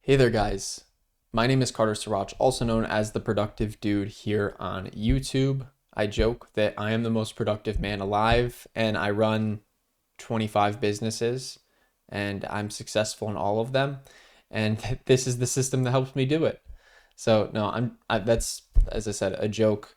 Hey there, guys. My name is Carter Sriracha, also known as the Productive Dude here on YouTube. I joke that I am the most productive man alive and I run 25 businesses and I'm successful in all of them. And this is the system that helps me do it. So no, that's, as I said, a joke.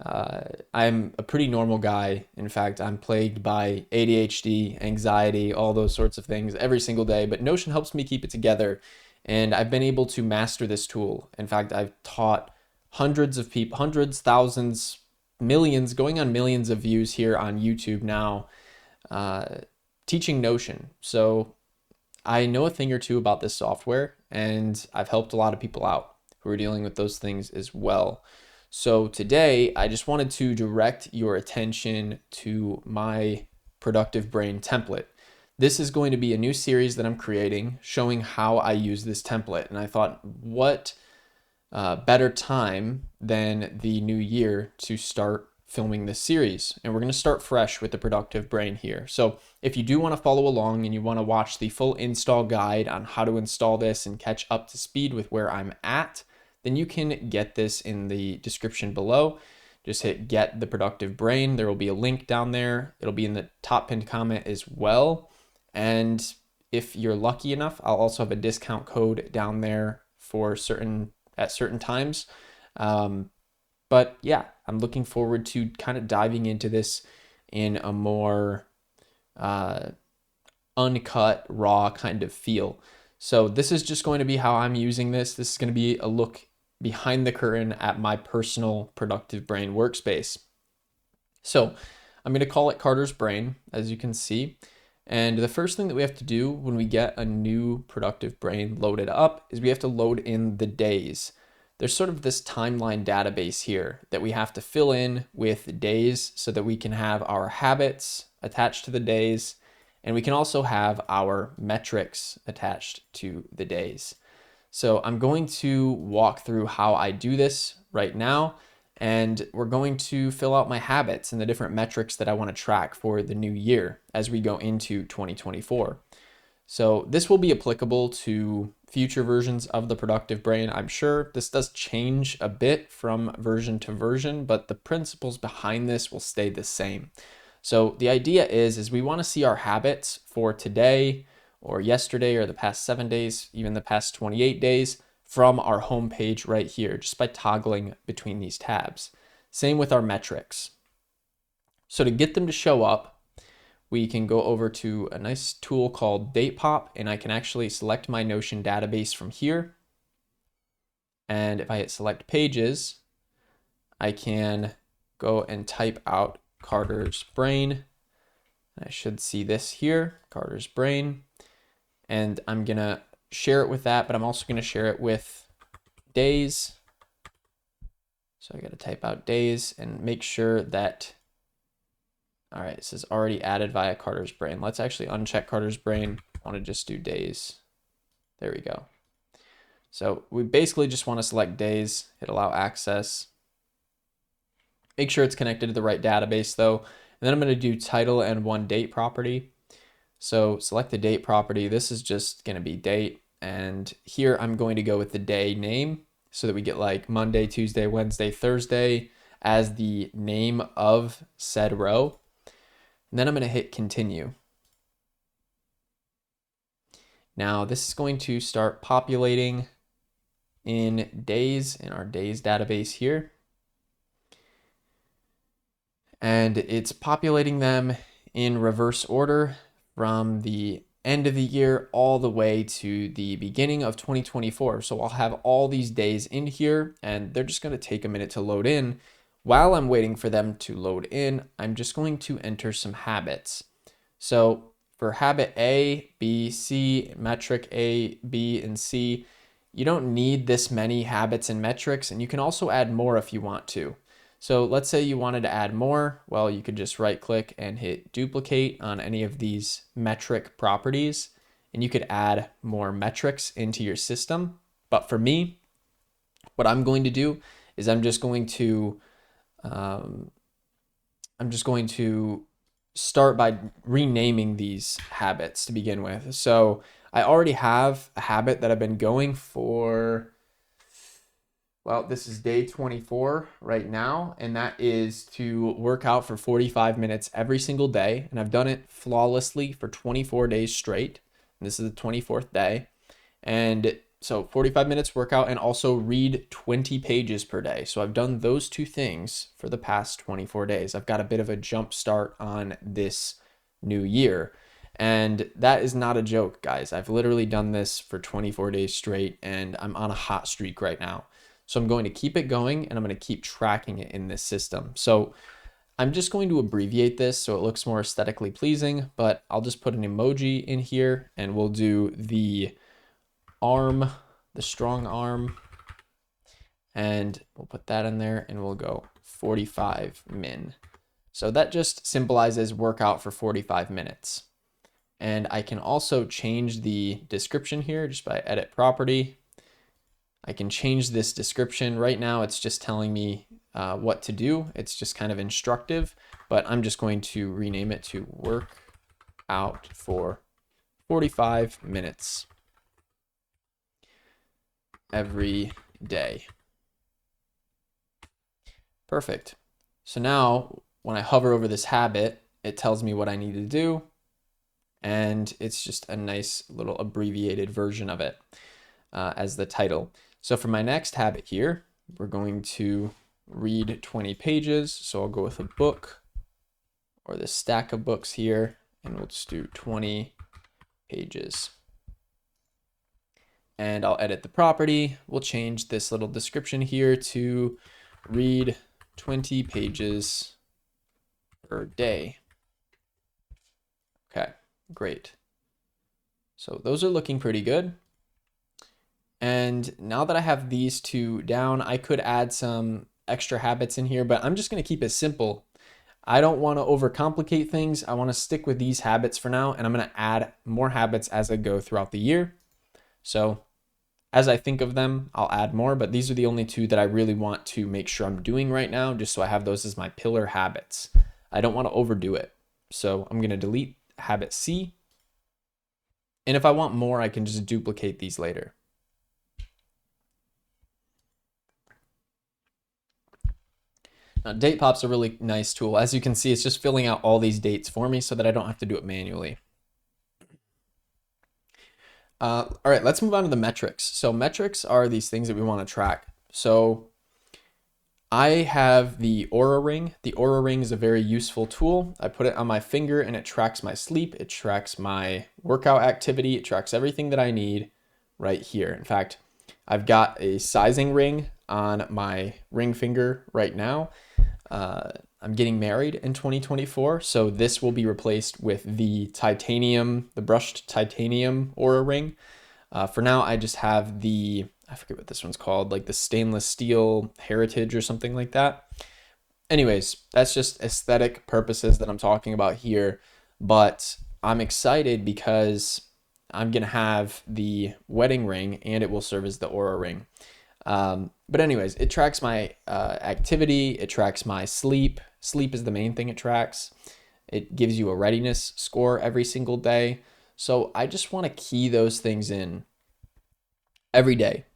I'm a pretty normal guy. In fact, I'm plagued by ADHD, anxiety, all those sorts of things every single day. But Notion helps me keep it together. And I've been able to master this tool. In fact, I've taught hundreds of people, hundreds, thousands, millions, going on millions of views here on YouTube now, teaching Notion. So I know a thing or two about this software, and I've helped a lot of people out who are dealing with those things as well. So today, I just wanted to direct your attention to my productive brain template. This is going to be a new series that I'm creating showing how I use this template. And I thought, what better time than the new year to start filming this series? And we're going to start fresh with the productive brain here. So if you do want to follow along and you want to watch the full install guide on how to install this and catch up to speed with where I'm at, then you can get this in the description below. Just hit get the productive brain. There will be a link down there. It'll be in the top pinned comment as well. And if you're lucky enough, I'll also have a discount code down there for certain times. But yeah, I'm looking forward to kind of diving into this in a more uncut, raw kind of feel. So this is just going to be how I'm using this. This is going to be a look behind the curtain at my personal productive brain workspace. So I'm going to call it Carter's Brain, as you can see. And the first thing that we have to do when we get a new productive brain loaded up is we have to load in the days. There's sort of this timeline database here that we have to fill in with days so that we can have our habits attached to the days, and we can also have our metrics attached to the days. So I'm going to walk through how I do this right now, and we're going to fill out my habits and the different metrics that I want to track for the new year as we go into 2024. So this will be applicable to future versions of the productive brain. I'm sure this does change a bit from version to version, but the principles behind this will stay the same. So the idea is we want to see our habits for today or yesterday or the past 7 days, even the past 28 days from our home page right here, just by toggling between these tabs. Same with our metrics. So to get them to show up, we can go over to a nice tool called Date Pop, and I can actually select my Notion database from here. And if I hit select pages, I can go and type out Carter's Brain. I should see this here, Carter's Brain. And I'm gonna share it with that, but I'm also gonna share it with days. So I gotta type out days and make sure that, all right, it says already added via Carter's Brain. Let's actually uncheck Carter's Brain. I wanna just do days. There we go. So we basically just wanna select days, hit allow access. Make sure it's connected to the right database though. And then I'm gonna do title and one date property. So select the date property. This is just going to be date. And here I'm going to go with the day name so that we get like Monday, Tuesday, Wednesday, Thursday as the name of said row. And then I'm going to hit continue. Now this is going to start populating in days in our days database here. And it's populating them in reverse order from the end of the year all the way to the beginning of 2024. So I'll have all these days in here and they're just going to take a minute to load in. While I'm waiting for them to load in, I'm just going to enter some habits. So for habit A, B, C, metric A, B, and C, you don't need this many habits and metrics, and you can also add more if you want to. So let's say you wanted to add more. Well, you could just right click and hit duplicate on any of these metric properties, and you could add more metrics into your system. But for me, what I'm going to do is I'm just going to start by renaming these habits to begin with. So I already have a habit that I've been going for, well, this is day 24 right now, and that is to work out for 45 minutes every single day. And I've done it flawlessly for 24 days straight. And this is the 24th day. And so 45 minutes workout and also read 20 pages per day. So I've done those two things for the past 24 days. I've got a bit of a jump start on this new year. And that is not a joke, guys. I've literally done this for 24 days straight, and I'm on a hot streak right now. So I'm going to keep it going, and I'm going to keep tracking it in this system. So I'm just going to abbreviate this so it looks more aesthetically pleasing, but I'll just put an emoji in here, and we'll do the arm, the strong arm, and we'll put that in there, and we'll go 45 min. So that just symbolizes workout for 45 minutes. And I can also change the description here just by edit property. I can change this description. Right now, it's just telling me what to do. It's just kind of instructive, but I'm just going to rename it to work out for 45 minutes every day. Perfect. So now when I hover over this habit, it tells me what I need to do. And it's just a nice little abbreviated version of it as the title. So for my next habit here, we're going to read 20 pages. So I'll go with a book or the stack of books here, and we'll just do 20 pages. And I'll edit the property. We'll change this little description here to read 20 pages per day. Okay, great. So those are looking pretty good. And now that I have these two down, I could add some extra habits in here, but I'm just going to keep it simple. I don't want to overcomplicate things. I want to stick with these habits for now, and I'm going to add more habits as I go throughout the year. So as I think of them, I'll add more, but these are the only two that I really want to make sure I'm doing right now, just so I have those as my pillar habits. I don't want to overdo it. So I'm going to delete habit C. And if I want more, I can just duplicate these later. Now, date pop's a really nice tool. As you can see, it's just filling out all these dates for me so that I don't have to do it manually. All right, let's move on to the metrics. So metrics are these things that we want to track. So I have the Aura Ring. The Aura Ring is a very useful tool. I put it on my finger and it tracks my sleep. It tracks my workout activity. It tracks everything that I need right here. In fact, I've got a sizing ring on my ring finger right now. I'm getting married in 2024, so this will be replaced with the titanium, the brushed titanium Aura Ring. For now, I just have the, I forget what this one's called, like the stainless steel heritage or something like that. Anyways, that's just aesthetic purposes that I'm talking about here, but I'm excited because I'm gonna have the wedding ring and it will serve as the Aura Ring. But anyways, it tracks my activity, it tracks my sleep. Sleep is the main thing it tracks. It gives you a readiness score every single day. So I just want to key those things in every day.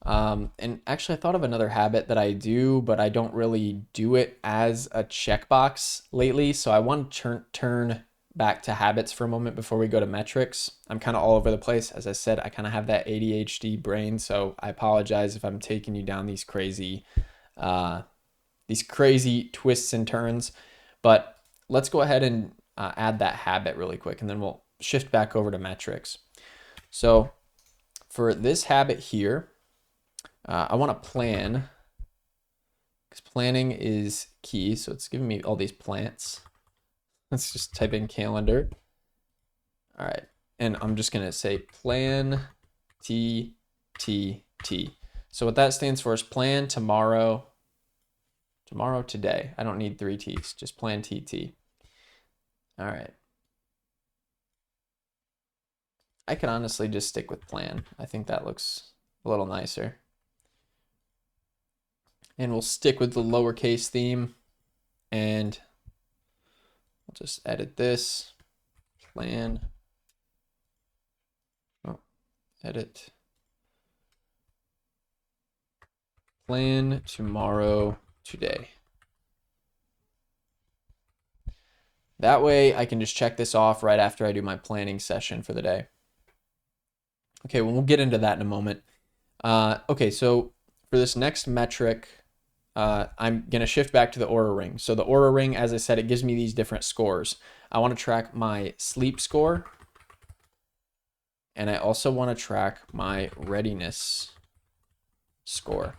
And actually, I thought of another habit that I do, but I don't really do it as a checkbox lately. So I want to turn back to habits for a moment before we go to metrics. I'm kind of all over the place. As I said, I kind of have that ADHD brain, so I apologize if I'm taking you down these crazy twists and turns. But let's go ahead and add that habit really quick, and then we'll shift back over to metrics. So for this habit here, I want to plan, because planning is key. So it's giving me all these plants. Let's just type in calendar. All right. And I'm just going to say plan T, T, T. So what that stands for is plan tomorrow, today. I don't need 3 T's, just plan TT. All right. I could honestly just stick with plan. I think that looks a little nicer. And we'll stick with the lowercase theme, and I'll just edit this, plan edit, plan tomorrow, today. That way I can just check this off right after I do my planning session for the day. Okay, well, we'll get into that in a moment. Okay, so for this next metric, I'm going to shift back to the Oura Ring. So the Oura Ring, as I said, it gives me these different scores. I want to track my sleep score, and I also want to track my readiness score.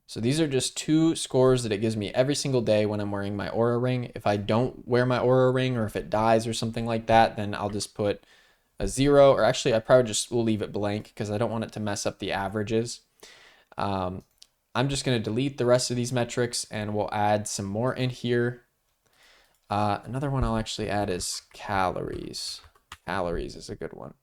So these are just two scores that it gives me every single day when I'm wearing my Oura Ring. If I don't wear my Oura Ring, or if it dies or something like that, then I'll just put a 0, or actually I probably just will leave it blank because I don't want it to mess up the averages. I'm just going to delete the rest of these metrics, and we'll add some more in here. Another one I'll actually add is calories. Calories is a good one,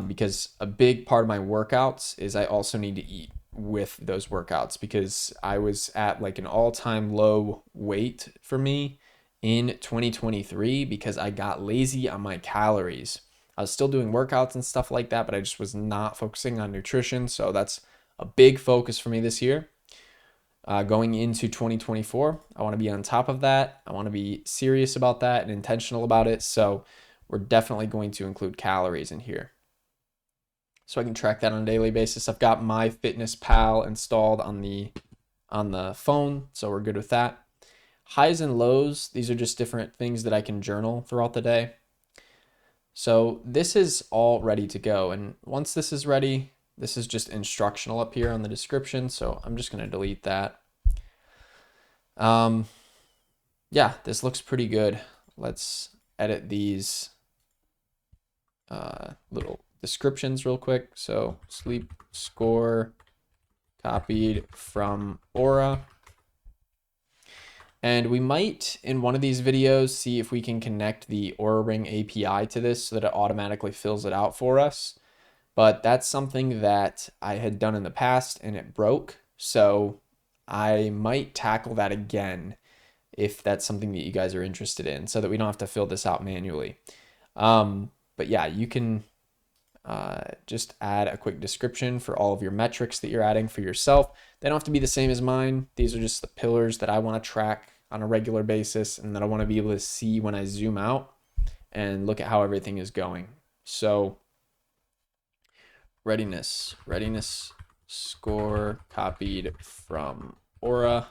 because a big part of my workouts is I also need to eat with those workouts, because I was at like an all-time low weight for me in 2023 because I got lazy on my calories. I was still doing workouts and stuff like that, but I just was not focusing on nutrition. So that's a big focus for me this year. Going into 2024, I want to be on top of that. I want to be serious about that and intentional about it. So we're definitely going to include calories in here, so I can track that on a daily basis. I've got MyFitnessPal installed on the phone, so we're good with that. Highs and lows, these are just different things that I can journal throughout the day. So this is all ready to go. And once this is ready, this is just instructional up here on the description. So I'm just going to delete that. Yeah, this looks pretty good. Let's edit these little descriptions real quick. So sleep score copied from Oura. And we might, in one of these videos, see if we can connect the Oura Ring API to this so that it automatically fills it out for us. But that's something that I had done in the past and it broke. So I might tackle that again if that's something that you guys are interested in, so that we don't have to fill this out manually. But yeah, you can just add a quick description for all of your metrics that you're adding for yourself. They don't have to be the same as mine. These are just the pillars that I want to track on a regular basis and that I want to be able to see when I zoom out and look at how everything is going. So readiness score copied from Oura.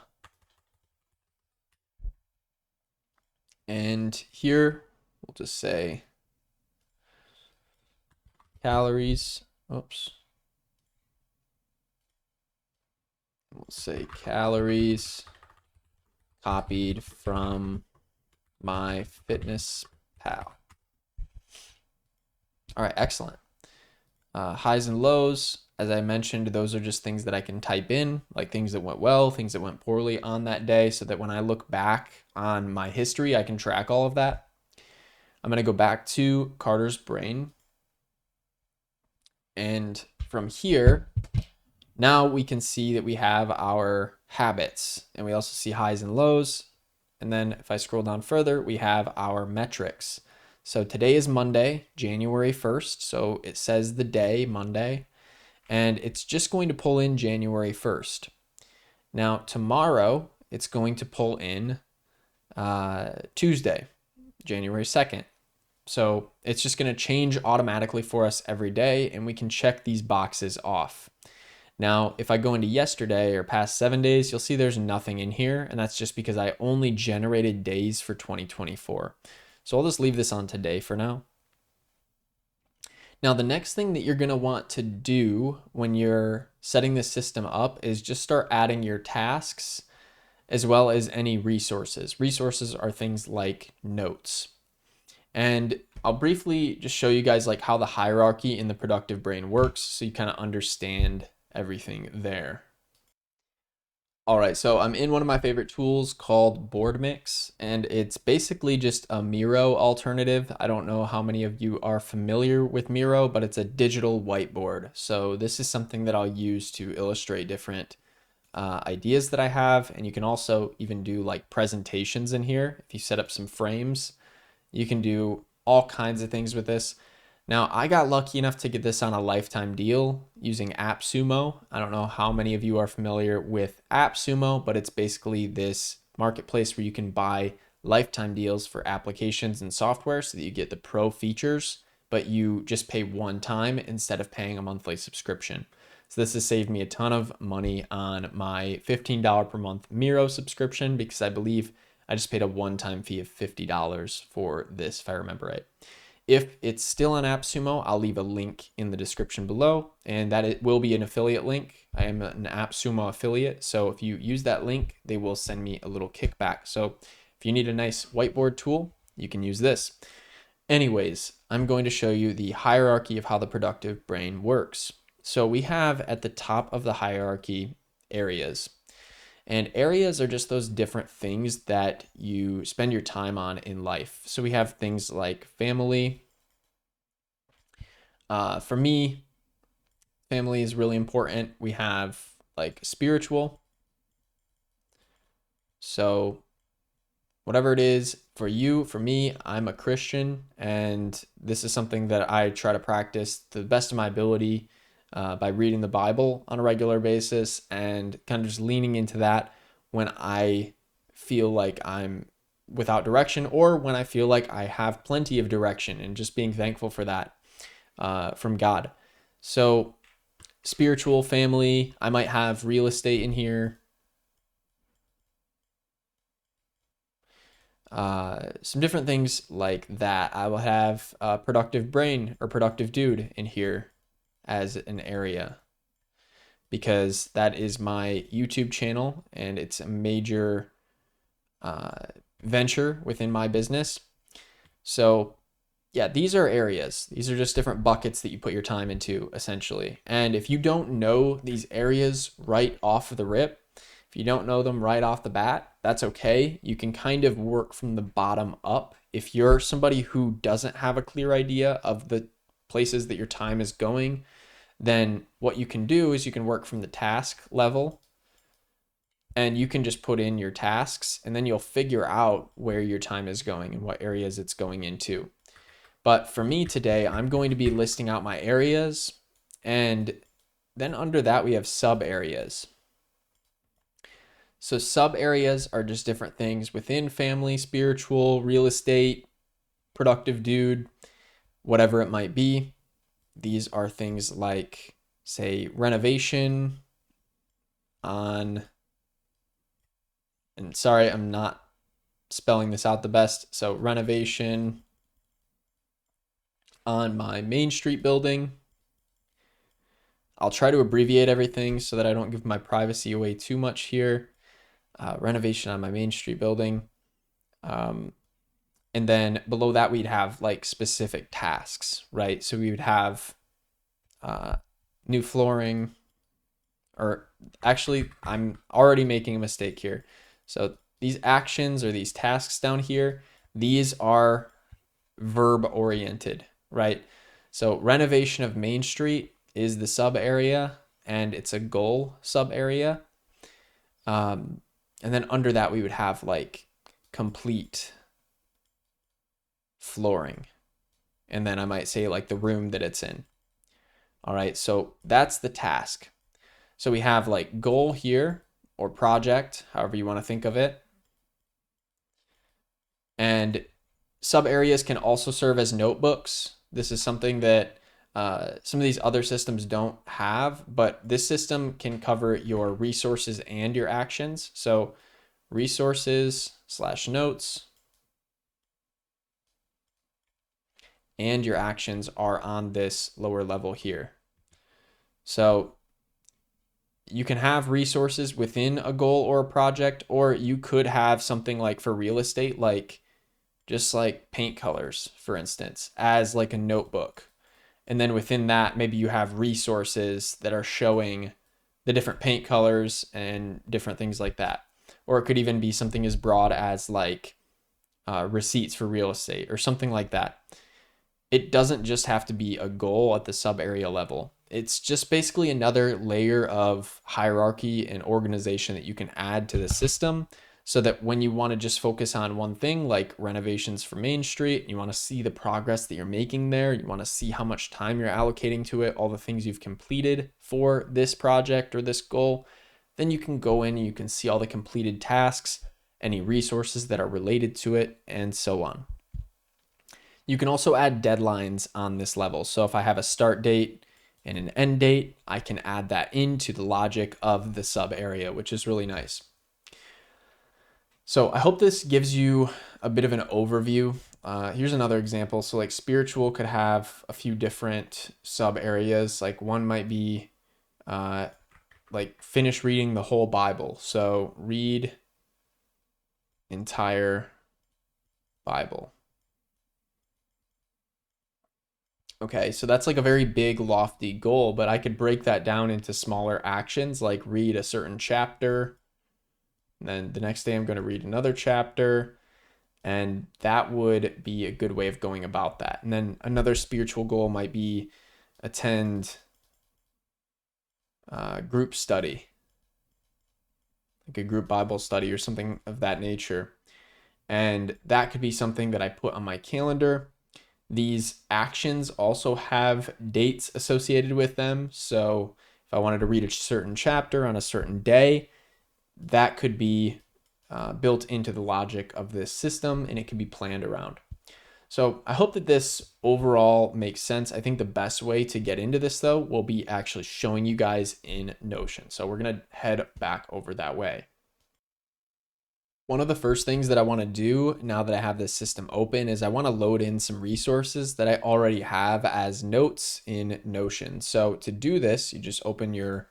And here we'll just say calories. Oops. We'll say calories copied from MyFitnessPal. All right, excellent. Highs and lows, as I mentioned, those are just things that I can type in, like things that went well, things that went poorly on that day, so that when I look back on my history, I can track all of that. I'm going to go back to Carter's Brain. And from here, now we can see that we have our habits, and we also see highs and lows. And then if I scroll down further, we have our metrics. So today is Monday, January 1st. So it says the day, Monday, and it's just going to pull in January 1st. Now tomorrow, it's going to pull in Tuesday, January 2nd. So it's just going to change automatically for us every day, and we can check these boxes off. Now, if I go into yesterday or past 7 days, you'll see there's nothing in here, and that's just because I only generated days for 2024. So I'll just leave this on today for now. Now, the next thing that you're going to want to do when you're setting this system up is just start adding your tasks as well as any resources. Resources are things like notes. And I'll briefly just show you guys like how the hierarchy in the productive brain works, so you kind of understand everything there. All right, so I'm in one of my favorite tools called BoardMix, and it's basically just a Miro alternative. I don't know how many of you are familiar with Miro, but it's a digital whiteboard. So this is something that I'll use to illustrate different ideas that I have, and you can also even do like presentations in here. If you set up some frames, you can do all kinds of things with this. Now, I got lucky enough to get this on a lifetime deal using AppSumo. I don't know how many of you are familiar with AppSumo, but it's basically this marketplace where you can buy lifetime deals for applications and software so that you get the pro features, but you just pay one time instead of paying a monthly subscription. So this has saved me a ton of money on my $15 per month Miro subscription, because I believe I just paid a one-time fee of $50 for this, if I remember right. If it's still on AppSumo, I'll leave a link in the description below, and that it will be an affiliate link. I am an AppSumo affiliate, so if you use that link, they will send me a little kickback. So if you need a nice whiteboard tool, you can use this. Anyways, I'm going to show you the hierarchy of how the productive brain works. So we have at the top of the hierarchy areas. And areas are just those different things that you spend your time on in life. So we have things like family. For me, family is really important. We have like spiritual. So whatever it is for you, for me, I'm a Christian, and this is something that I try to practice to the best of my ability by reading the Bible on a regular basis and kind of just leaning into that when I feel like I'm without direction, or when I feel like I have plenty of direction, and just being thankful for that from God. So spiritual, family, I might have real estate in here. Some different things like that. I will have productive brain or productive dude in here as an area, because that is my YouTube channel and it's a major venture within my business. So yeah, these are areas. These are just different buckets that you put your time into, essentially. And if you don't know these areas right off of the rip, if you don't know them right off the bat, that's okay. You can kind of work from the bottom up. If you're somebody who doesn't have a clear idea of the places that your time is going, then what you can do is you can work from the task level, and you can just put in your tasks, and then you'll figure out where your time is going and what areas it's going into. But for me today, I'm going to be listing out my areas, and then under that we have sub areas. So sub areas are just different things within family, spiritual, real estate, productive dude, whatever it might be. These are things like, say, renovation on, and sorry, I'm not spelling this out the best. So renovation on my Main Street building. I'll try to abbreviate everything so that I don't give my privacy away too much here. Renovation on my Main Street building. And then below that, we'd have like specific tasks, right? So we would have new flooring, or actually, I'm already making a mistake here. So these actions or these tasks down here, these are verb oriented, right? So renovation of Main Street is the sub area, and it's a goal sub area. And then under that, we would have like complete flooring. And then I might say like the room that it's in. All right, so that's the task. So we have like goal here, or project, however you want to think of it. And sub areas can also serve as notebooks. This is something that some of these other systems don't have, but this system can cover your resources and your actions. So resources / notes and your actions are on this lower level here. So you can have resources within a goal or a project, or you could have something like for real estate, like just like paint colors, for instance, as like a notebook. And then within that, maybe you have resources that are showing the different paint colors and different things like that. Or it could even be something as broad as like receipts for real estate or something like that. It doesn't just have to be a goal at the sub area level. It's just basically another layer of hierarchy and organization that you can add to the system so that when you want to just focus on one thing, like renovations for Main Street, you want to see the progress that you're making there, you want to see how much time you're allocating to it, all the things you've completed for this project or this goal, then you can go in and you can see all the completed tasks, any resources that are related to it, and so on. You can also add deadlines on this level. So if I have a start date and an end date, I can add that into the logic of the sub area, which is really nice. So I hope this gives you a bit of an overview. Here's another example. So like spiritual could have a few different sub areas. Like one might be like finish reading the whole Bible. So read entire Bible. Okay, so that's like a very big, lofty goal, but I could break that down into smaller actions, like read a certain chapter. And then the next day I'm going to read another chapter. And that would be a good way of going about that. And then another spiritual goal might be attend group study, like a group Bible study or something of that nature. And that could be something that I put on my calendar. These actions also have dates associated with them. So if I wanted to read a certain chapter on a certain day, that could be built into the logic of this system, and it can be planned around. So I hope that this overall makes sense. I think the best way to get into this though will be actually showing you guys in Notion. So we're gonna head back over that way. One of the first things that I want to do now that I have this system open is I want to load in some resources that I already have as notes in Notion. So to do this, you just open your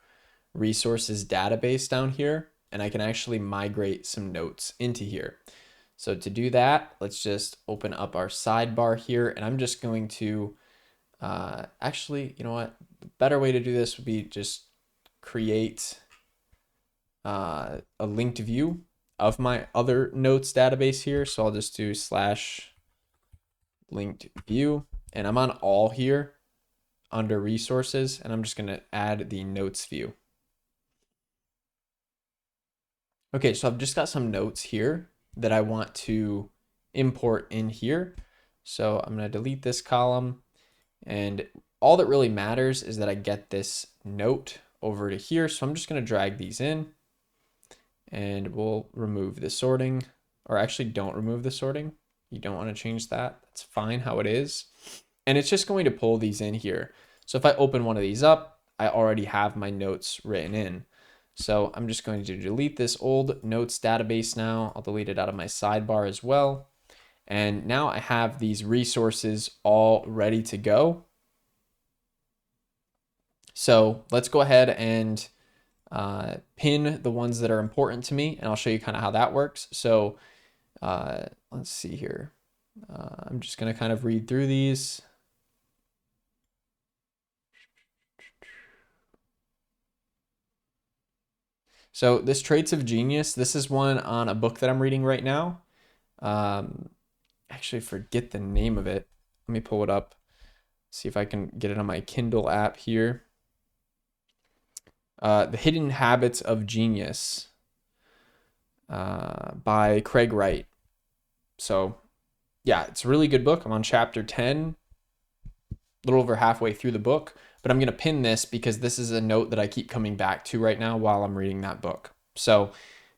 resources database down here, and I can actually migrate some notes into here. So to do that, let's just open up our sidebar here, and I'm just going to actually, you know what? The better way to do this would be just create a linked view of my other notes database here. So I'll just do / linked view, and I'm on all here under resources, and I'm just going to add the notes view. Okay, so I've just got some notes here that I want to import in here. So I'm going to delete this column, and all that really matters is that I get this note over to here. So I'm just going to drag these in, and we'll remove the sorting, or actually don't remove the sorting. You don't want to change that. That's fine how it is. And it's just going to pull these in here. So if I open one of these up, I already have my notes written in. So I'm just going to delete this old notes database now. I'll delete it out of my sidebar as well. And now I have these resources all ready to go. So let's go ahead and pin the ones that are important to me, and I'll show you kind of how that works. So let's see here. I'm just going to kind of read through these. So this Traits of Genius, this is one on a book that I'm reading right now. Actually forget the name of it. Let me pull it up, see if I can get it on my Kindle app here. The Hidden Habits of Genius by Craig Wright. So yeah, it's a really good book. I'm on chapter 10, a little over halfway through the book, but I'm going to pin this because this is a note that I keep coming back to right now while I'm reading that book. So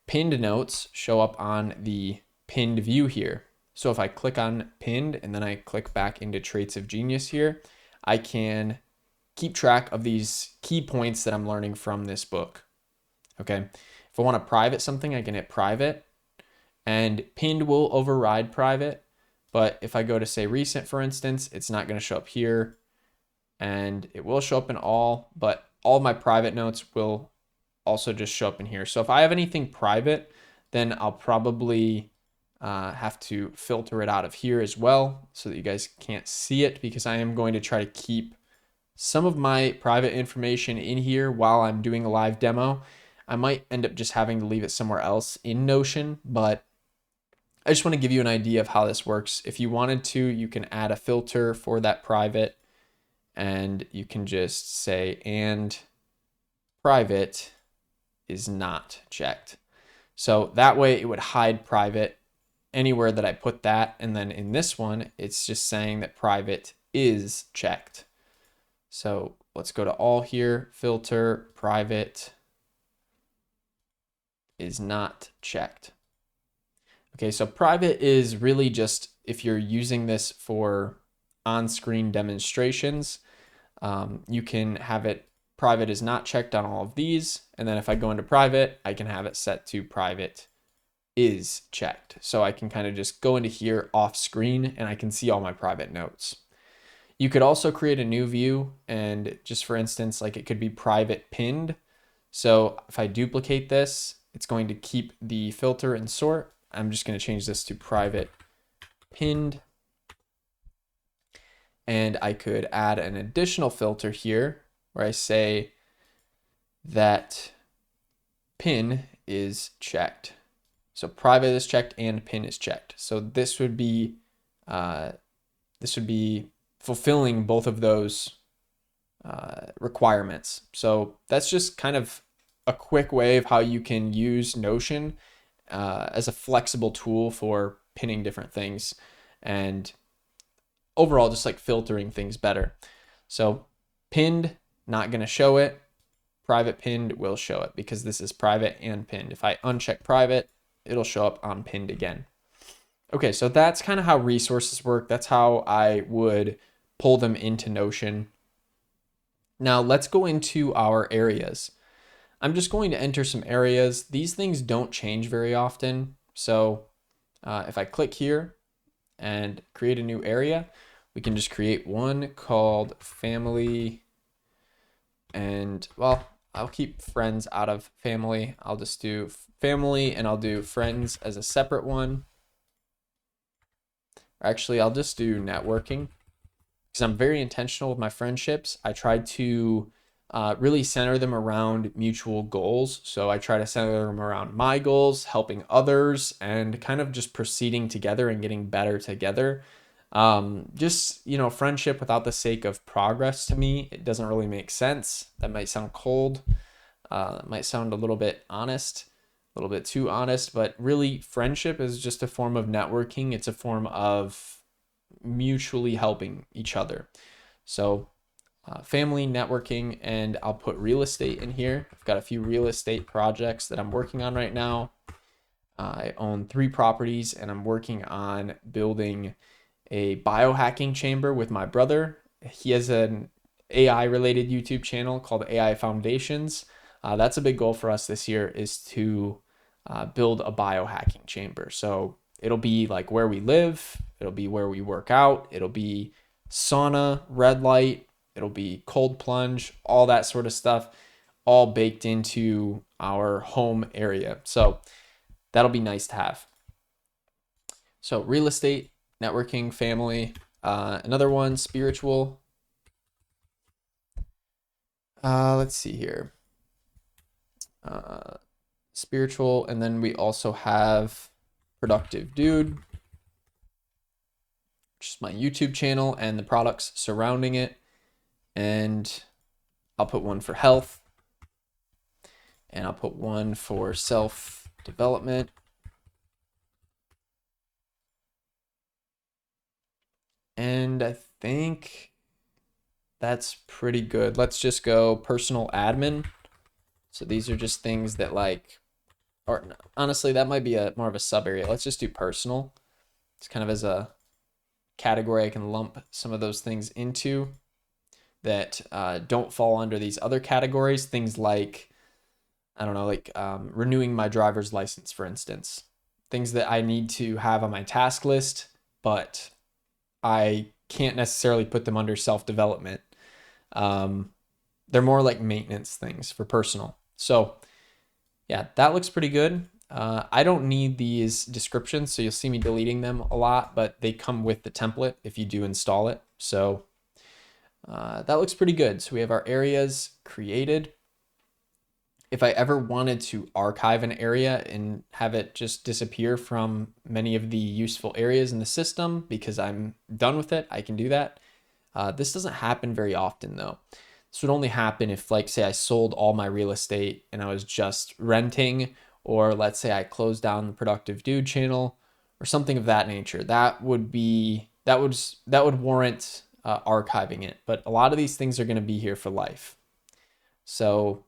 pinned notes show up on the pinned view here. So if I click on pinned and then I click back into Traits of Genius here, I can keep track of these key points that I'm learning from this book. Okay. If I want to private something, I can hit private, and pinned will override private. But if I go to say recent, for instance, it's not going to show up here, and it will show up in all, but all of my private notes will also just show up in here. So if I have anything private, then I'll probably have to filter it out of here as well so that you guys can't see it, because I am going to try to keep some of my private information in here while I'm doing a live demo. I might end up just having to leave it somewhere else in Notion, but I just want to give you an idea of how this works. If you wanted to, you can add a filter for that private, and you can just say, and private is not checked. So that way it would hide private anywhere that I put that. And then in this one, it's just saying that private is checked. So let's go to all here, filter, private is not checked. Okay, so private is really just if you're using this for on-screen demonstrations, you can have it private is not checked on all of these. And then if I go into private, I can have it set to private is checked. So I can kind of just go into here off screen and I can see all my private notes. You could also create a new view, and just for instance, like it could be private pinned. So if I duplicate this, it's going to keep the filter and sort. I'm just going to change this to private pinned. And I could add an additional filter here where I say that pin is checked. So private is checked and pin is checked. So this would be fulfilling both of those requirements. So that's just kind of a quick way of how you can use Notion as a flexible tool for pinning different things and overall just like filtering things better. So pinned, not going to show it. Private pinned will show it because this is private and pinned. If I uncheck private, it'll show up on pinned again. Okay, so that's kind of how resources work. That's how I would pull them into Notion. Now let's go into our areas. I'm just going to enter some areas. These things don't change very often. So if I click here and create a new area, we can just create one called family. And well, I'll keep friends out of family. I'll just do family and I'll do friends as a separate one. Actually, I'll just do networking because I'm very intentional with my friendships. I try to really center them around mutual goals. So I try to center them around my goals, helping others, and kind of just proceeding together and getting better together. Just, friendship without the sake of progress to me, it doesn't really make sense. That might sound cold. It might sound a little bit honest, a little bit too honest, but really friendship is just a form of networking. It's a form of mutually helping each other. So family, networking, and I'll put real estate in here. I've got a few real estate projects that I'm working on right now. I own 3 properties and I'm working on building a biohacking chamber with my brother. He has an AI related YouTube channel called AI Foundations. That's a big goal for us this year, is to build a biohacking chamber. So it'll be like where we live, it'll be where we work out, it'll be sauna, red light, it'll be cold plunge, all that sort of stuff, all baked into our home area. So that'll be nice to have. So real estate, networking, family, another one, spiritual. Let's see here. Spiritual, and then we also have productive dude, which is my YouTube channel and the products surrounding it. And I'll put one for health, and I'll put one for self-development. And I think that's pretty good. Let's just go personal admin. So these are just things that or honestly, that might be more of a sub area. Let's just do personal. It's kind of as a category I can lump some of those things into that don't fall under these other categories. Things like, I don't know, renewing my driver's license, for instance. Things that I need to have on my task list, but I can't necessarily put them under self-development. They're more like maintenance things for personal. So yeah, that looks pretty good. I don't need these descriptions, so you'll see me deleting them a lot, but they come with the template if you do install it. So that looks pretty good. So we have our areas created. If I ever wanted to archive an area and have it just disappear from many of the useful areas in the system because I'm done with it, I can do that. This doesn't happen very often though. This would only happen if, like, say I sold all my real estate and I was just renting, or let's say I close down the Productive Dude channel or something of that nature. That would warrant archiving it. But a lot of these things are going to be here for life. So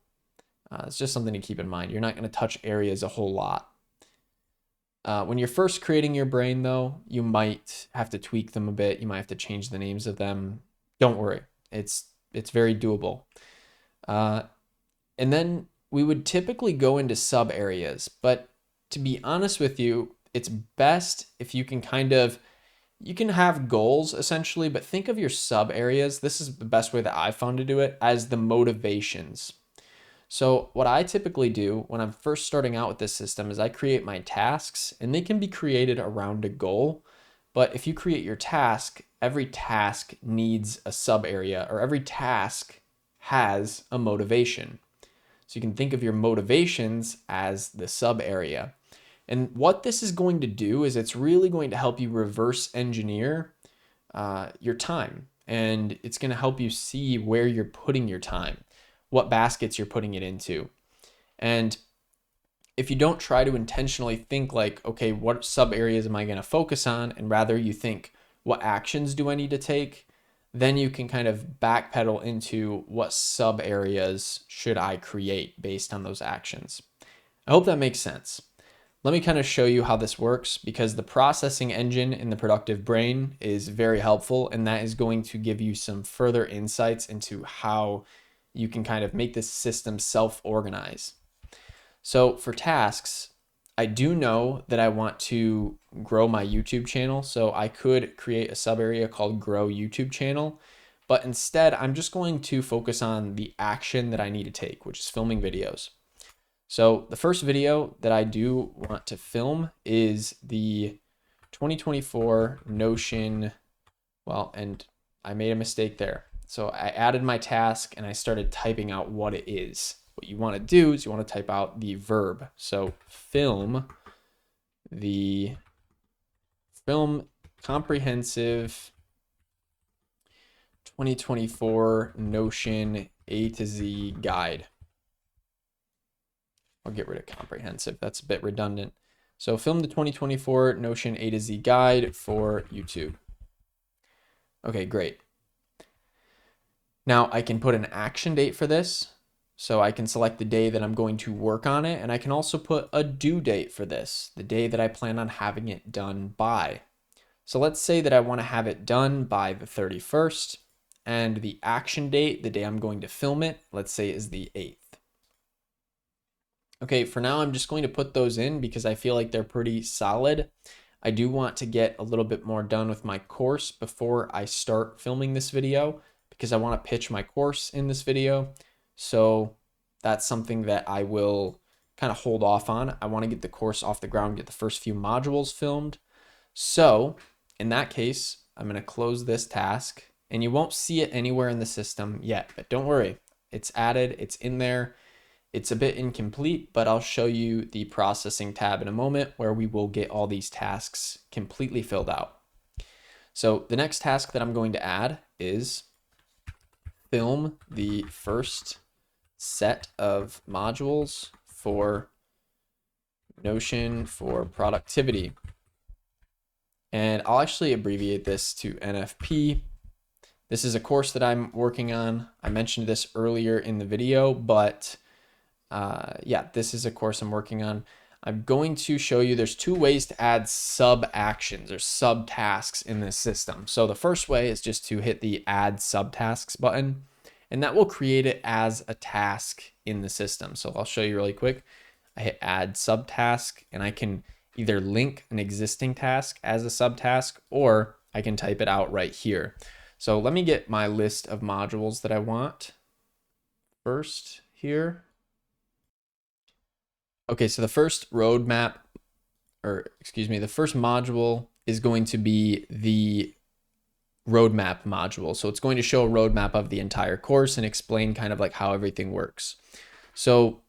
it's just something to keep in mind. You're not going to touch areas a whole lot. When you're first creating your brain, though, you might have to tweak them a bit. You might have to change the names of them. Don't worry. It's very doable. And then we would typically go into sub areas. But to be honest with you, it's best if you can you can have goals essentially, but think of your sub areas. This is the best way that I've found to do it, as the motivations. So what I typically do when I'm first starting out with this system is I create my tasks, and they can be created around a goal. But if you create your task, every task needs a sub area, or every task has a motivation. So you can think of your motivations as the sub area. And what this is going to do is it's really going to help you reverse engineer your time. And it's going to help you see where you're putting your time, what baskets you're putting it into. And if you don't try to intentionally think like, okay, what sub areas am I going to focus on? And rather you think, what actions do I need to take? Then you can kind of backpedal into what sub areas should I create based on those actions. I hope that makes sense. Let me kind of show you how this works, because the processing engine in the productive brain is very helpful, and that is going to give you some further insights into how you can kind of make this system self-organize. So for tasks, I do know that I want to grow my YouTube channel, so I could create a sub area called Grow YouTube Channel, but instead I'm just going to focus on the action that I need to take, which is filming videos. So the first video that I do want to film is the 2024 Notion, and I made a mistake there. So I added my task and I started typing out what it is. What you want to do is you want to type out the verb. So film comprehensive 2024 Notion A to Z guide. I'll get rid of comprehensive. That's a bit redundant. So film the 2024 Notion A to Z guide for YouTube. Okay, great. Now I can put an action date for this. So I can select the day that I'm going to work on it. And I can also put a due date for this, the day that I plan on having it done by. So let's say that I want to have it done by the 31st. And the action date, the day I'm going to film it, let's say is the 8th. Okay, for now, I'm just going to put those in because I feel like they're pretty solid. I do want to get a little bit more done with my course before I start filming this video, because I want to pitch my course in this video. So that's something that I will kind of hold off on. I want to get the course off the ground, get the first few modules filmed. So in that case, I'm going to close this task, and you won't see it anywhere in the system yet, but don't worry. It's added, it's in there. It's a bit incomplete, but I'll show you the processing tab in a moment where we will get all these tasks completely filled out. So the next task that I'm going to add is film the first set of modules for Notion for productivity. And I'll actually abbreviate this to NFP. This is a course that I'm working on. I mentioned this earlier in the video, but yeah, this is a course I'm working on. I'm going to show you there's two ways to add sub actions or sub tasks in this system. So the first way is just to hit the add subtasks button, and that will create it as a task in the system. So I'll show you really quick. I hit add subtask, and I can either link an existing task as a subtask, or I can type it out right here. So let me get my list of modules that I want first here. Okay, so the first roadmap, the first module is going to be the roadmap module. So it's going to show a roadmap of the entire course and explain kind of like how everything works. So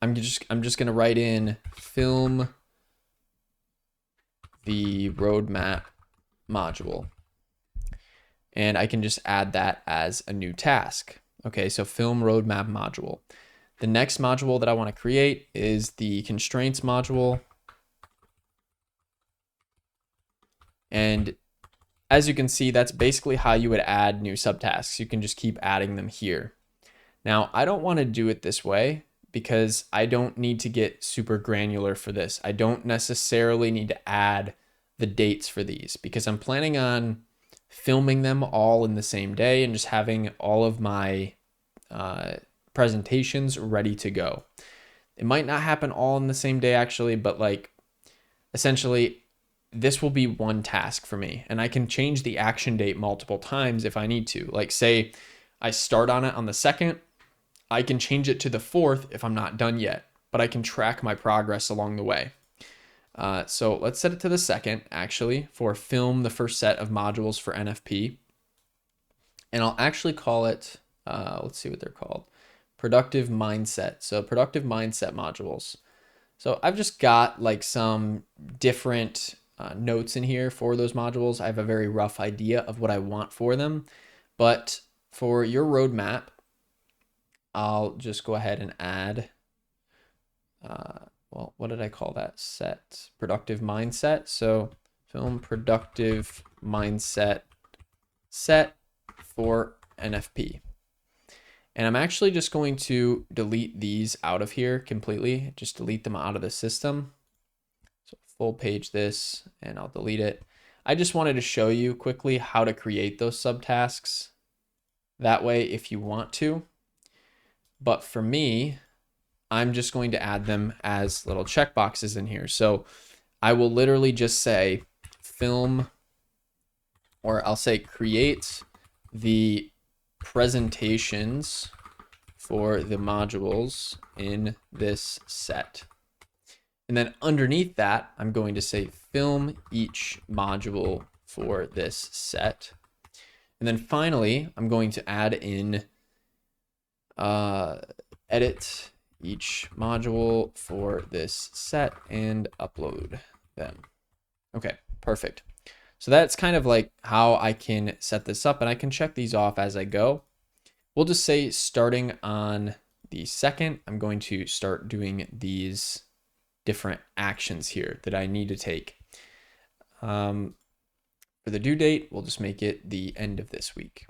I'm just going to write in film the roadmap module, and I can just add that as a new task. Okay, so film roadmap module. The next module that I want to create is the constraints module. And as you can see, that's basically how you would add new subtasks. You can just keep adding them here. Now, I don't want to do it this way because I don't need to get super granular for this. I don't necessarily need to add the dates for these because I'm planning on filming them all in the same day and just having all of my presentations ready to go. It might not happen all in the same day actually, but like essentially this will be one task for me and I can change the action date multiple times if I need to. Like say I start on it on the 2nd, I can change it to the 4th if I'm not done yet, but I can track my progress along the way. So let's set it to the 2nd actually for film the first set of modules for NFP. And I'll actually call it, let's see what they're called, productive mindset. So productive mindset modules. So I've just got like some different notes in here for those modules. I have a very rough idea of what I want for them, but for your roadmap, I'll just go ahead and add, well, what did I call that set? Productive mindset. So film productive mindset set for NFP. And I'm actually just going to delete these out of here completely, just delete them out of the system. So full page this and I'll delete it. I just wanted to show you quickly how to create those subtasks. That way, if you want to, but for me, I'm just going to add them as little checkboxes in here. So I will literally just say film, or I'll say create the presentations for the modules in this set. And then underneath that, I'm going to say film each module for this set. And then finally, I'm going to add in edit each module for this set and upload them. Okay, perfect. So that's kind of like how I can set this up, and I can check these off as I go. We'll just say starting on the 2nd, I'm going to start doing these different actions here that I need to take. For the due date, we'll just make it the end of this week.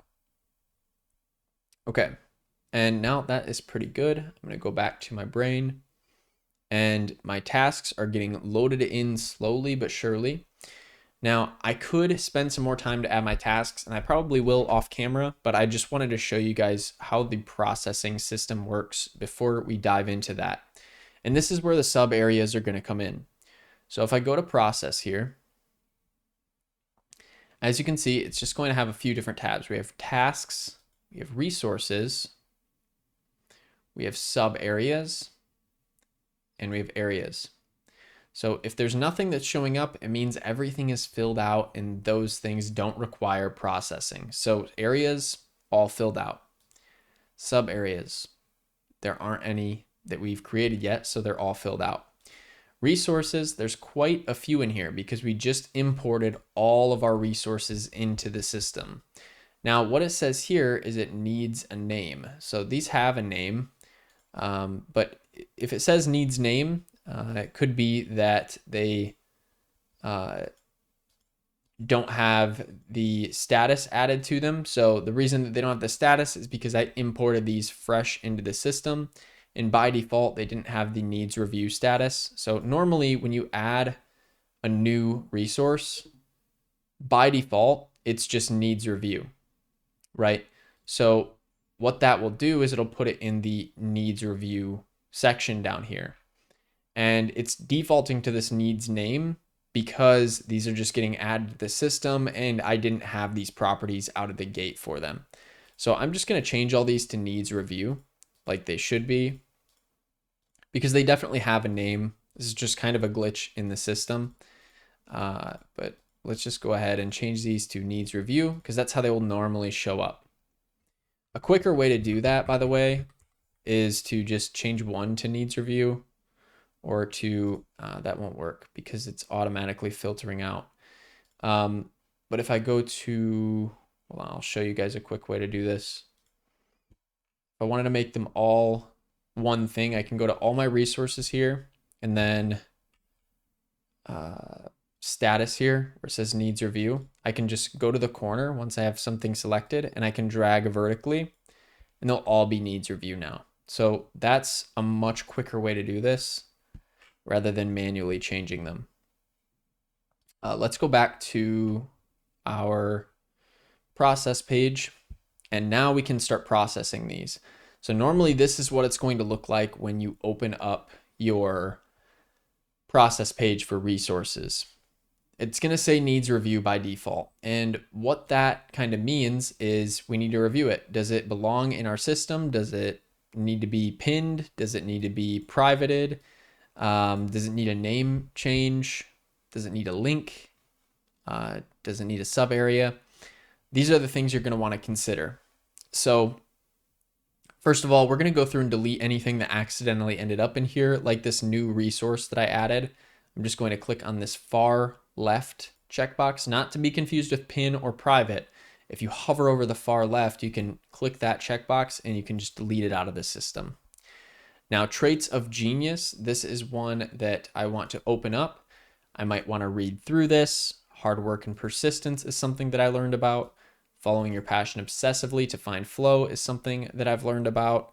Okay, and now that is pretty good. I'm going to go back to my brain, and my tasks are getting loaded in slowly but surely. Now, I could spend some more time to add my tasks, and I probably will off camera, but I just wanted to show you guys how the processing system works before we dive into that. And this is where the sub areas are going to come in. So if I go to process here, as you can see, it's just going to have a few different tabs. We have tasks, we have resources, we have sub areas, and we have areas. So if there's nothing that's showing up, it means everything is filled out and those things don't require processing. So areas, all filled out. Sub areas, there aren't any that we've created yet, so they're all filled out. Resources, there's quite a few in here because we just imported all of our resources into the system. Now, what it says here is it needs a name. So these have a name, but if it says needs name, it could be that they don't have the status added to them. So the reason that they don't have the status is because I imported these fresh into the system, and by default, they didn't have the needs review status. So normally when you add a new resource, by default, it's just needs review, right? So what that will do is it'll put it in the needs review section down here. And it's defaulting to this needs name because these are just getting added to the system and I didn't have these properties out of the gate for them. So I'm just going to change all these to needs review like they should be because they definitely have a name. This is just kind of a glitch in the system. But let's just go ahead and change these to needs review because that's how they will normally show up. A quicker way to do that, by the way, is to just change one to needs review. Or to, that won't work because it's automatically filtering out. But if I go to, well, I'll show you guys a quick way to do this. If I wanted to make them all one thing, I can go to all my resources here and then status here where it says needs review. I can just go to the corner once I have something selected and I can drag vertically and they'll all be needs review now. So that's a much quicker way to do this rather than manually changing them. Let's go back to our process page and now we can start processing these. So normally this is what it's going to look like when you open up your process page for resources. It's going to say needs review by default. And what that kind of means is we need to review it. Does it belong in our system? Does it need to be pinned? Does it need to be privated? Does it need a name change? Does it need a link? Does it need a sub area? These are the things you're going to want to consider. So first of all, we're going to go through and delete anything that accidentally ended up in here, like this new resource that I added. I'm just going to click on this far left checkbox, not to be confused with pin or private. If you hover over the far left, you can click that checkbox and you can just delete it out of the system. Now, traits of genius, this is one that I want to open up. I might want to read through this. Hard work and persistence is something that I learned about. Following your passion obsessively to find flow is something that I've learned about.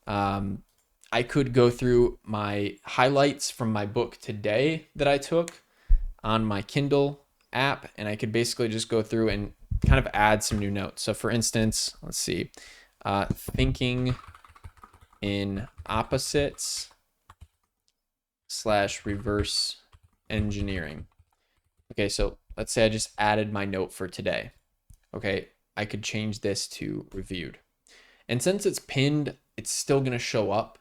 I could go through my highlights from my book today that I took on my Kindle app, and I could basically just go through and kind of add some new notes. So for instance, let's see, thinking in opposites / reverse engineering. Okay, so let's say I just added my note for today. Okay, I could change this to reviewed. And since it's pinned, it's still going to show up.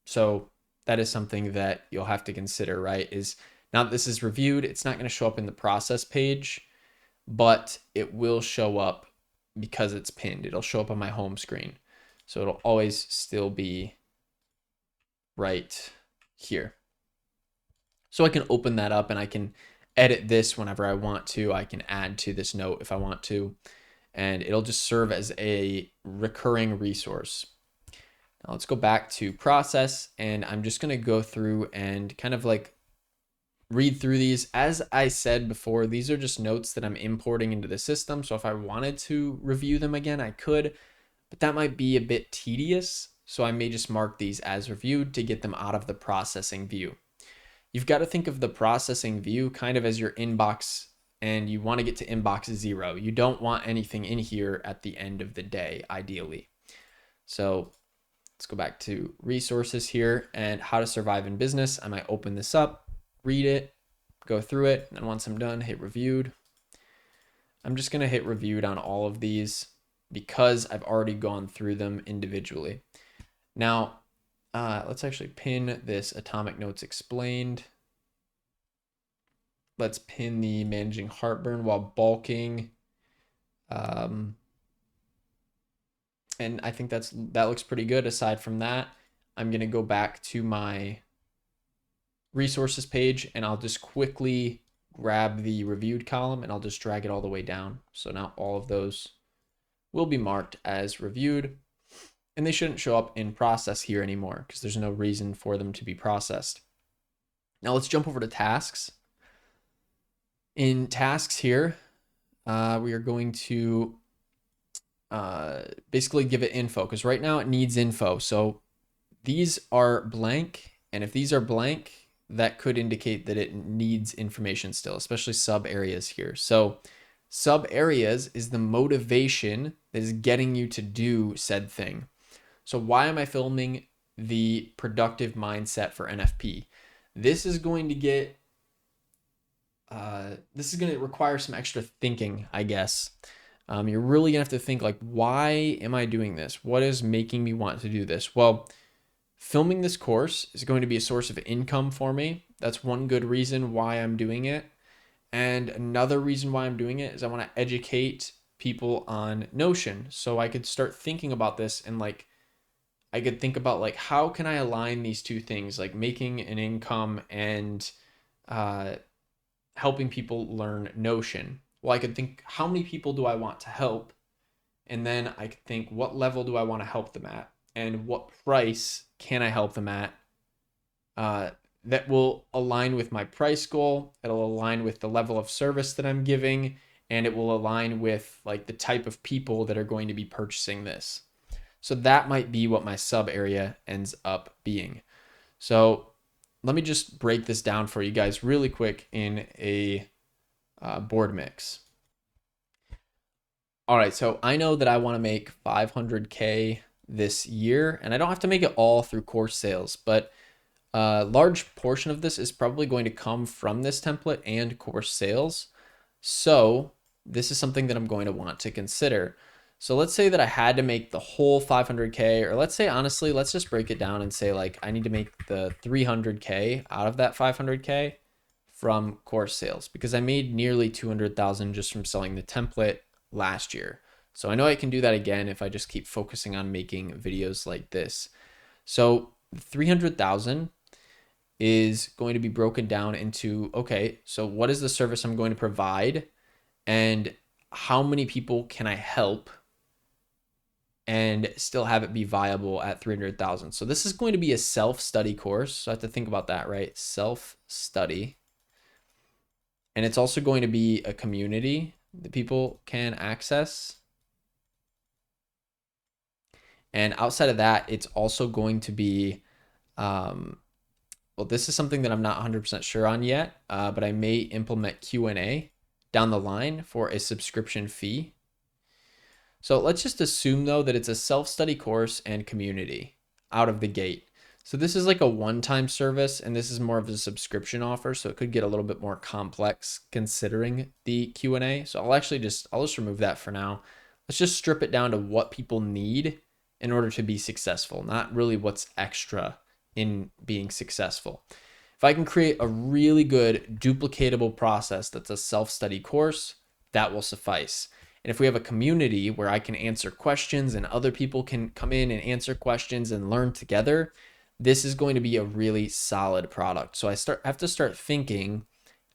So that is something that you'll have to consider, right? Is now that this is reviewed, it's not going to show up in the process page, but it will show up because it's pinned. It'll show up on my home screen. So it'll always still be right here. So I can open that up and I can edit this whenever I want to. I can add to this note if I want to, and it'll just serve as a recurring resource. Now let's go back to process, and I'm just going to go through and kind of like read through these. As I said before, these are just notes that I'm importing into the system. So if I wanted to review them again, I could, but that might be a bit tedious. So I may just mark these as reviewed to get them out of the processing view. You've got to think of the processing view kind of as your inbox, and you want to get to inbox 0. You don't want anything in here at the end of the day, ideally. So let's go back to resources here and how to survive in business. I might open this up, read it, go through it, and then once I'm done, hit reviewed. I'm just going to hit reviewed on all of these because I've already gone through them individually. Now, let's actually pin this atomic notes explained. Let's pin the managing heartburn while bulking. And I think that looks pretty good. Aside from that, I'm going to go back to my resources page and I'll just quickly grab the reviewed column and I'll just drag it all the way down. So now all of those will be marked as reviewed, and they shouldn't show up in process here anymore because there's no reason for them to be processed. Now let's jump over to tasks. In tasks here, we are going to basically give it info because right now it needs info. So these are blank, and if these are blank, that could indicate that it needs information still, especially sub areas here. So sub areas is the motivation that is getting you to do said thing. So why am I filming the productive mindset for NFP? This is going to require some extra thinking, I guess. You're really gonna have to think like, why am I doing this? What is making me want to do this? Well, filming this course is going to be a source of income for me. That's one good reason why I'm doing it. And another reason why I'm doing it is I want to educate people on Notion. So I could start thinking about this and like, I could think about like, how can I align these two things, like making an income and helping people learn Notion. Well, I could think, how many people do I want to help? And then I could think, what level do I want to help them at? and what price can I help them at uh, that will align with my price goal. It'll align with the level of service that I'm giving, and it will align with like the type of people that are going to be purchasing this. So that might be what my sub area ends up being. So let me just break this down for you guys really quick in a board mix. All right, so I know that I want to make 500K this year, and I don't have to make it all through course sales, but a large portion of this is probably going to come from this template and course sales. So this is something that I'm going to want to consider. So let's say that I had to make the whole 500K, or let's say, honestly, let's just break it down and say like I need to make the 300K out of that 500K from course sales, because I made nearly 200,000 just from selling the template last year. So I know I can do that again if I just keep focusing on making videos like this. So 300,000 is going to be broken down into, okay, so what is the service I'm going to provide and how many people can I help and still have it be viable at 300,000. So this is going to be a self-study course. So I have to think about that, right? Self-study. And it's also going to be a community that people can access. And outside of that, it's also going to be, well, this is something that I'm not 100% sure on yet, but I may implement Q&A down the line for a subscription fee. So let's just assume though that it's a self-study course and community out of the gate. So this is like a one-time service, and this is more of a subscription offer, so it could get a little bit more complex considering the Q&A. So I'll just remove that for now. Let's just strip it down to what people need in order to be successful, not really what's extra in being successful. If I can create a really good duplicatable process that's a self-study course, that will suffice. And if we have a community where I can answer questions and other people can come in and answer questions and learn together, this is going to be a really solid product. So I have to start thinking,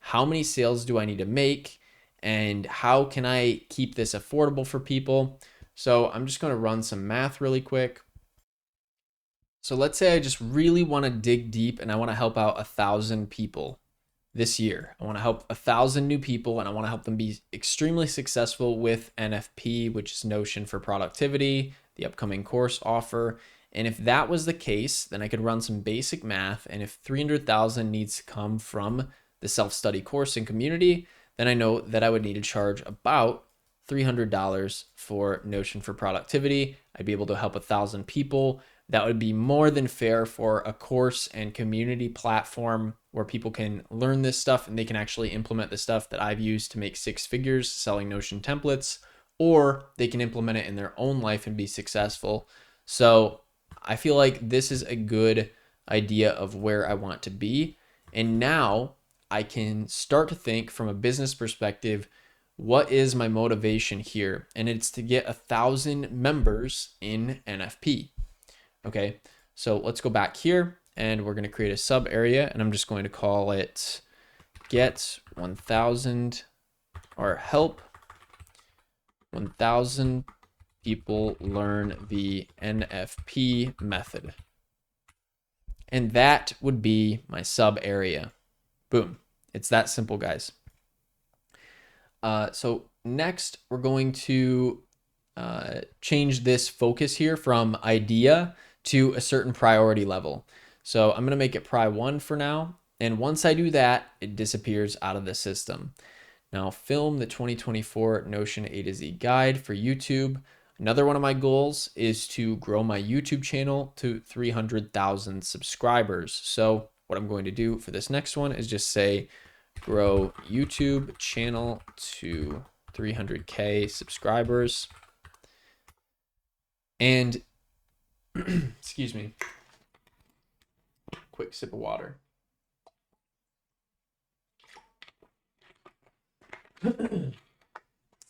how many sales do I need to make and how can I keep this affordable for people? So I'm just going to run some math really quick. So let's say I just really want to dig deep and I want to help out 1,000 people this year. I want to help 1,000 new people and I want to help them be extremely successful with NFP, which is Notion for Productivity, the upcoming course offer. And if that was the case, then I could run some basic math. And if 300,000 needs to come from the self-study course and community, then I know that I would need to charge about $300 for Notion for Productivity. I'd be able to help 1,000 people. That would be more than fair for a course and community platform where people can learn this stuff and they can actually implement the stuff that I've used to make 6 figures selling Notion templates, or they can implement it in their own life and be successful. So I feel like this is a good idea of where I want to be. And now I can start to think from a business perspective, what is my motivation here? And it's to get 1,000 members in NFP. Okay, so let's go back here and we're going to create a sub area, and I'm just going to call it get 1,000 or help 1,000 people learn the NFP method. And that would be my sub area. Boom. It's that simple, guys. So next we're going to change this focus here from idea to a certain priority level. So I'm going to make it Pri 1 for now. And once I do that, it disappears out of the system. Now film the 2024 Notion A to Z guide for YouTube. Another one of my goals is to grow my YouTube channel to 300,000 subscribers. So what I'm going to do for this next one is just say grow YouTube channel to 300K subscribers. And excuse me, quick sip of water.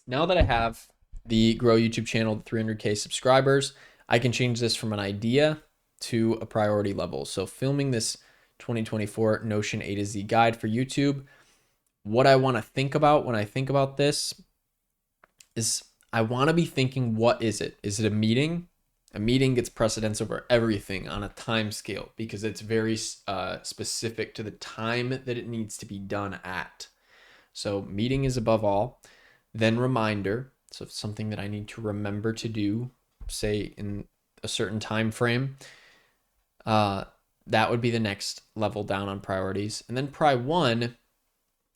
Now that I have the grow YouTube channel to 300K subscribers, I can change this from an idea to a priority level. So filming this 2024 Notion A to Z guide for YouTube, what I want to think about when I think about this is I want to be thinking, what is it? Is it a meeting? A meeting gets precedence over everything on a time scale because it's very specific to the time that it needs to be done at. So meeting is above all, then reminder. So if something that I need to remember to do, say in a certain time frame, that would be the next level down on priorities. And then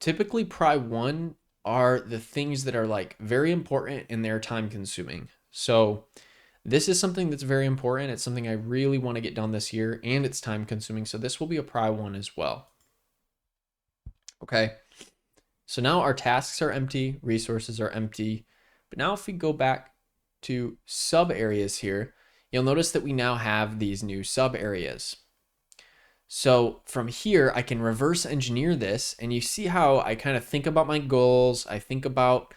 typically pri one are the things that are like very important and they're time consuming. So this is something that's very important. It's something I really want to get done this year and it's time consuming. So this will be a pri one as well. Okay. So now our tasks are empty, resources are empty. But now if we go back to sub areas here, you'll notice that we now have these new sub areas. So from here, I can reverse engineer this, and you see how I kind of think about my goals. I think about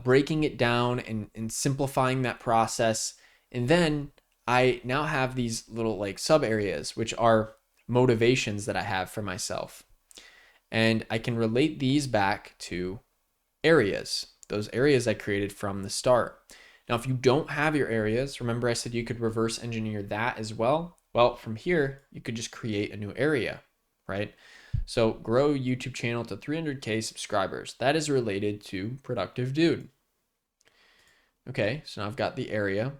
breaking it down and simplifying that process. And then I now have these little like sub areas, which are motivations that I have for myself. And I can relate these back to areas, those areas I created from the start. Now, if you don't have your areas, remember I said you could reverse engineer that as well. Well, from here, you could just create a new area, right? So grow YouTube channel to 300K subscribers. That is related to Productive Dude. Okay, so now I've got the area.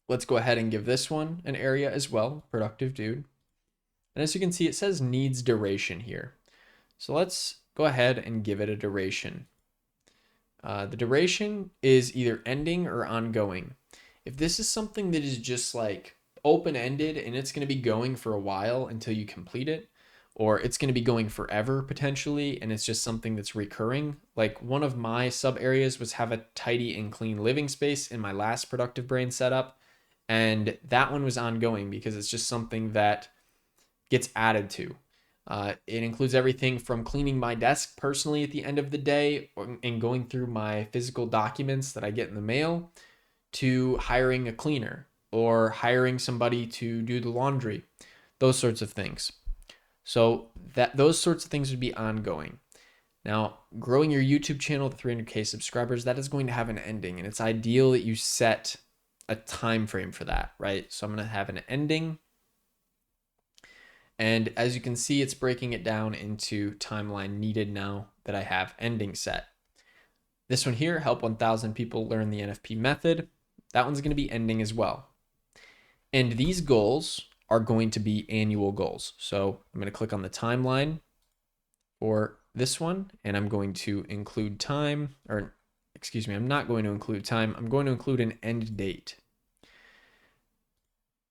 Let's go ahead and give this one an area as well, Productive Dude. And as you can see, it says needs duration here. So let's go ahead and give it a duration. The duration is either ending or ongoing. If this is something that is just like open-ended and it's going to be going for a while until you complete it, or it's going to be going forever potentially, and it's just something that's recurring. Like one of my sub areas was have a tidy and clean living space in my last Productive Brain setup. And that one was ongoing because it's just something that gets added to. It includes everything from cleaning my desk personally at the end of the day and going through my physical documents that I get in the mail to hiring a cleaner or hiring somebody to do the laundry, those sorts of things. So those sorts of things would be ongoing. Now, growing your YouTube channel to 300K subscribers, that is going to have an ending, and it's ideal that you set a time frame for that, right? So I'm going to have an ending. And as you can see, it's breaking it down into timeline needed now that I have ending set. This one here, help 1,000 people learn the NFP method. That one's going to be ending as well. And these goals are going to be annual goals. So I'm going to click on the timeline for this one, and I'm going to include time, or excuse me, I'm not going to include time. I'm going to include an end date.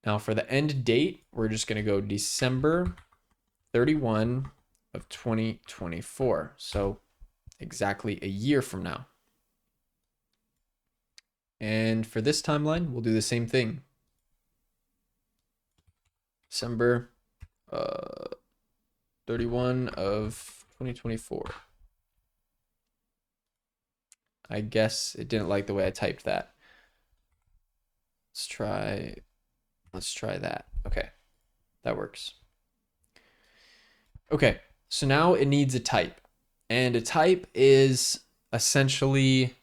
Now for the end date, we're just going to go December 31 of 2024. So exactly a year from now. And for this timeline, we'll do the same thing. December 31 of 2024. I guess it didn't like the way I typed that. Let's try that. Okay, that works. Okay, so now it needs a type. And a type is essentially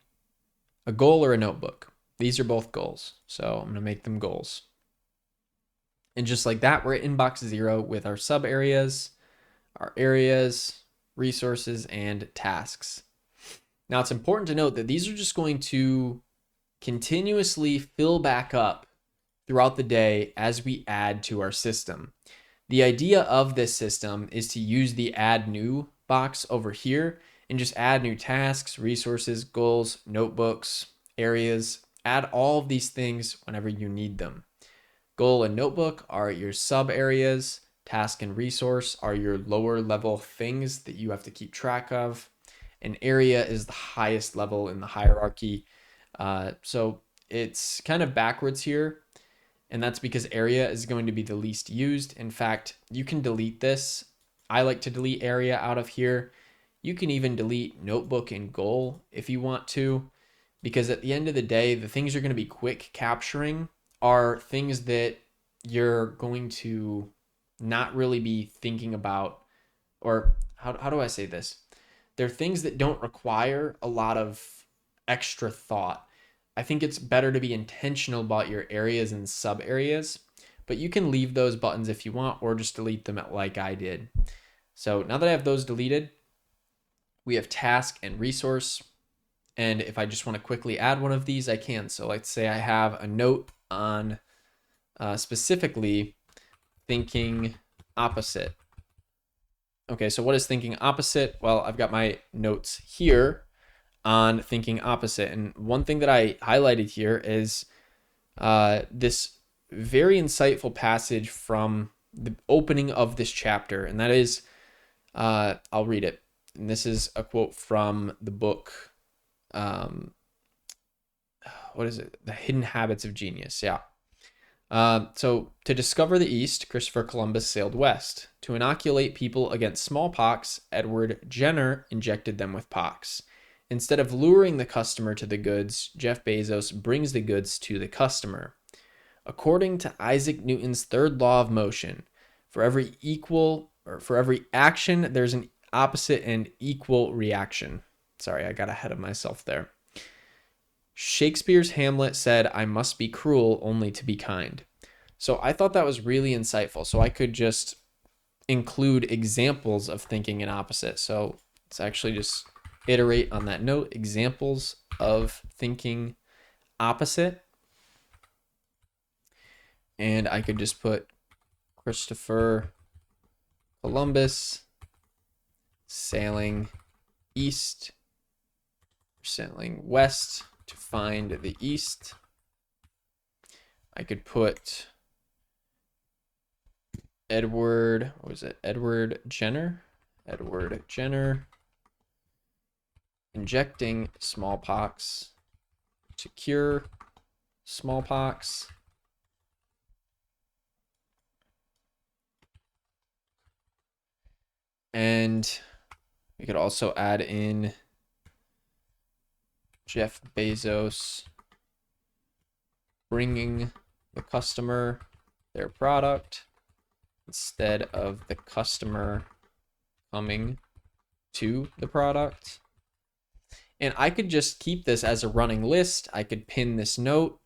a goal or a notebook. These are both goals. So I'm going to make them goals. And just like that, we're at inbox 0 with our sub areas, our areas, resources, and tasks. Now it's important to note that these are just going to continuously fill back up throughout the day as we add to our system. The idea of this system is to use the add new box over here and just add new tasks, resources, goals, notebooks, areas, add all of these things whenever you need them. Goal and notebook are your sub areas. Task and resource are your lower level things that you have to keep track of. An area is the highest level in the hierarchy. So it's kind of backwards here. And that's because area is going to be the least used. In fact, you can delete this. I like to delete area out of here. You can even delete notebook and goal if you want to, because at the end of the day, the things you're going to be quick capturing are things that you're going to not really be thinking about, or how do I say this? They're things that don't require a lot of extra thought. I think it's better to be intentional about your areas and sub areas, but you can leave those buttons if you want, or just delete them like I did. So now that I have those deleted, we have task and resource. And if I just want to quickly add one of these, I can. So let's say I have a note on specifically thinking opposite. Okay, so what is thinking opposite? Well, I've got my notes here on thinking opposite. And one thing that I highlighted here is this very insightful passage from the opening of this chapter. And that is, I'll read it. And this is a quote from the book, what is it? The Hidden Habits of Genius. Yeah. So to discover the East, Christopher Columbus sailed west. To inoculate people against smallpox, Edward Jenner injected them with pox. Instead of luring the customer to the goods, Jeff Bezos brings the goods to the customer. According to Isaac Newton's third law of motion, for every action, there's an opposite and equal reaction. Sorry, I got ahead of myself there. Shakespeare's Hamlet said, "I must be cruel only to be kind." So I thought that was really insightful. So I could just include examples of thinking an opposite. So let's actually just iterate on that note, examples of thinking opposite. And I could just put Christopher Columbus sailing east, sailing west to find the East. I could put Edward Jenner injecting smallpox to cure smallpox. And we could also add in Jeff Bezos bringing the customer their product instead of the customer coming to the product. And I could just keep this as a running list. I could pin this note,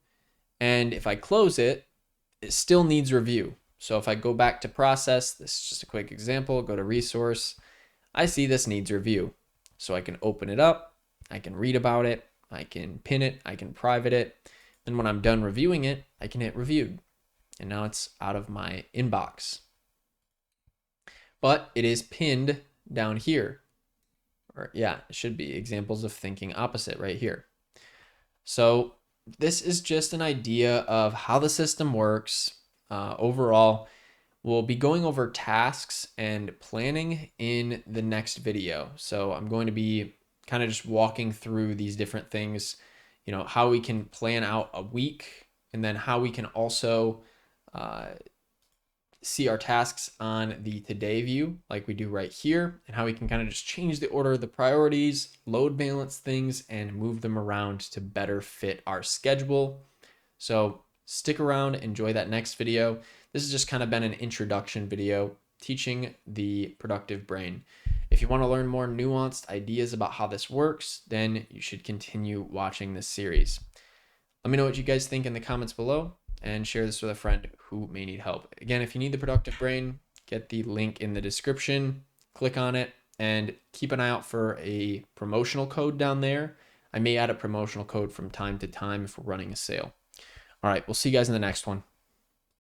and if I close it, it still needs review. So if I go back to process, this is just a quick example, go to resource, I see this needs review. So I can open it up, I can read about it, I can pin it, I can private it. Then when I'm done reviewing it, I can hit reviewed. And now it's out of my inbox. But it is pinned down here. Or yeah, it should be examples of thinking opposite right here. So this is just an idea of how the system works. Overall, we'll be going over tasks and planning in the next video. So I'm going to be kind of just walking through these different things, how we can plan out a week, and then how we can also see our tasks on the today view like we do right here, and how we can kind of just change the order of the priorities, load balance things, and move them around to better fit our schedule. So stick around, enjoy that next video. This has just kind of been an introduction video teaching the productive brain. If you want to learn more nuanced ideas about how this works, then you should continue watching this series. Let me know what you guys think in the comments below, and share this with a friend who may need help. Again, if you need the productive brain, get the link in the description, click on it, and keep an eye out for a promotional code down there. I may add a promotional code from time to time if we're running a sale. All right, we'll see you guys in the next one.